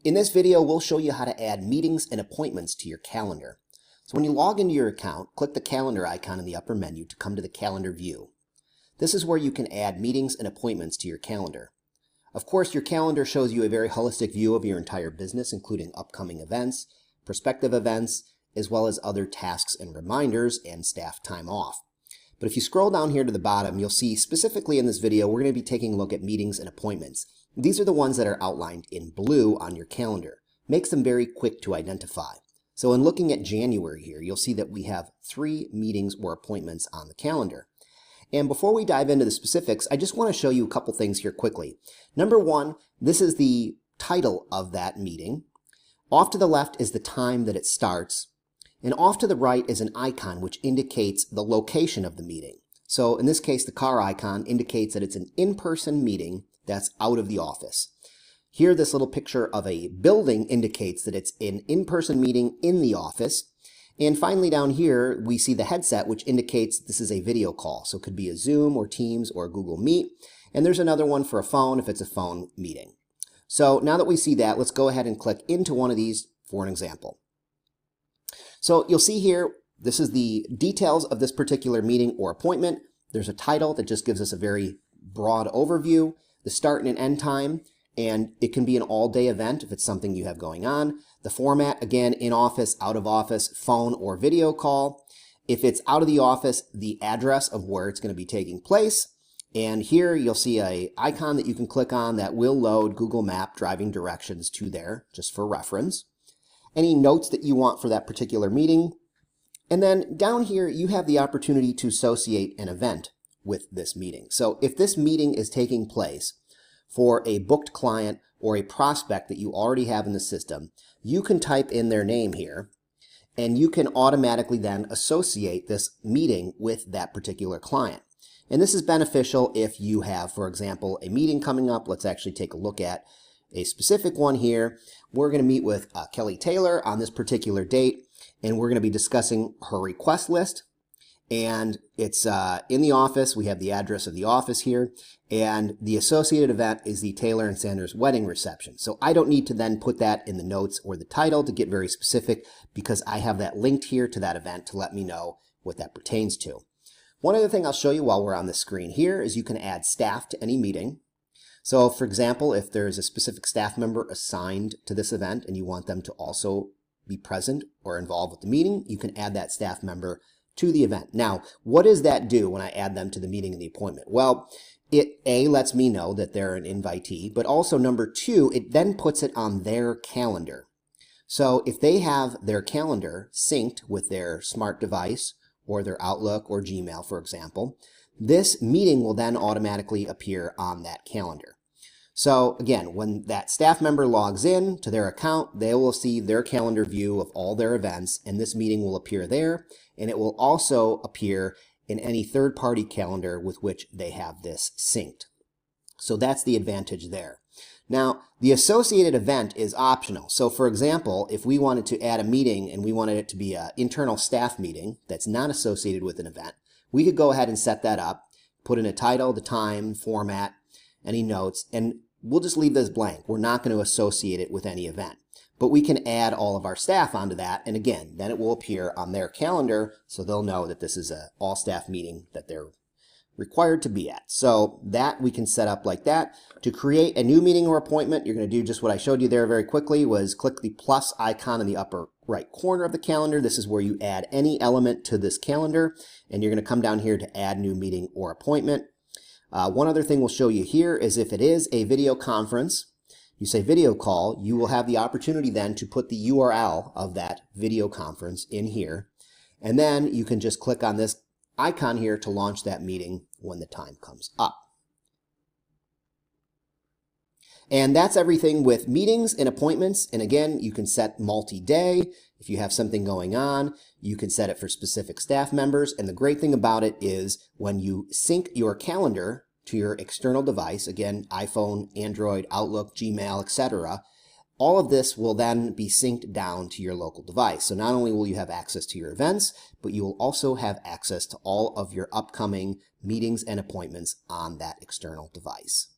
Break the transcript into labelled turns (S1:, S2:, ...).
S1: In this video, we'll show you how to add meetings and appointments to your calendar. So when you log into your account, click the calendar icon in the upper menu to come to the calendar view. This is where you can add meetings and appointments to your calendar. Of course, your calendar shows you a very holistic view of your entire business, including upcoming events, prospective events, as well as other tasks and reminders and staff time off. But if you scroll down here to the bottom, you'll see specifically in this video, we're going to be taking a look at meetings and appointments. These are the ones that are outlined in blue on your calendar. Makes them very quick to identify. So in looking at January here, you'll see that we have 3 meetings or appointments on the calendar. And before we dive into the specifics, I just want to show you a couple things here quickly. Number one, this is the title of that meeting. Off to the left is the time that it starts. And off to the right is an icon which indicates the location of the meeting. So in this case, the car icon indicates that it's an in-person meeting that's out of the office. Here, this little picture of a building indicates that it's an in-person meeting in the office. And finally down here, we see the headset, which indicates this is a video call. So it could be a Zoom or Teams or Google Meet. And there's another one for a phone if it's a phone meeting. So now that we see that, let's go ahead and click into one of these for an example. So you'll see here, this is the details of this particular meeting or appointment. There's a title that just gives us a very broad overview, the start and end time, and it can be an all-day event if it's something you have going on. The format, again, in office, out of office, phone or video call. If it's out of the office, the address of where it's going to be taking place. And here you'll see an icon that you can click on that will load Google Map driving directions to there, just for reference. Any notes that you want for that particular meeting. And then down here, you have the opportunity to associate an event with this meeting. So if this meeting is taking place for a booked client or a prospect that you already have in the system, you can type in their name here, and you can automatically then associate this meeting with that particular client. And this is beneficial if you have, for example, a meeting coming up. Let's actually take a look at a specific one here. We're going to meet with Kelly Taylor on this particular date, and we're going to be discussing her request list. And it's in the office. We have the address of the office here, and the associated event is the Taylor and Sanders wedding reception. So I don't need to then put that in the notes or the title to get very specific, because I have that linked here to that event to let me know what that pertains to. One other thing I'll show you while we're on the screen here is you can add staff to any meeting. So for example, if there's a specific staff member assigned to this event and you want them to also be present or involved with the meeting, you can add that staff member to the event. Now, what does that do when I add them to the meeting and the appointment? Well, it lets me know that they're an invitee, but also number 2, it then puts it on their calendar. So if they have their calendar synced with their smart device or their Outlook or Gmail, for example, this meeting will then automatically appear on that calendar. So again, when that staff member logs in to their account, they will see their calendar view of all their events, and this meeting will appear there, and it will also appear in any third-party calendar with which they have this synced. So that's the advantage there. Now, the associated event is optional. So for example, if we wanted to add a meeting and we wanted it to be an internal staff meeting that's not associated with an event, we could go ahead and set that up, put in a title, the time, format, any notes, and we'll just leave this blank. We're not going to associate it with any event. But we can add all of our staff onto that, and again, then it will appear on their calendar, so they'll know that this is an all-staff meeting that they're required to be at. So that we can set up like that. To create a new meeting or appointment, you're going to do just what I showed you there very quickly, was click the plus icon in the upper right corner of the calendar. This is where you add any element to this calendar, and you're going to come down here to add new meeting or appointment. One other thing we'll show you here is if it is a video conference, you say video call, you will have the opportunity then to put the URL of that video conference in here, and then you can just click on this icon here to launch that meeting when the time comes up. And that's everything with meetings and appointments. And again, you can set multi-day. If you have something going on, you can set it for specific staff members. And the great thing about it is when you sync your calendar to your external device, again, iPhone, Android, Outlook, Gmail, etc., all of this will then be synced down to your local device. So not only will you have access to your events, but you will also have access to all of your upcoming meetings and appointments on that external device.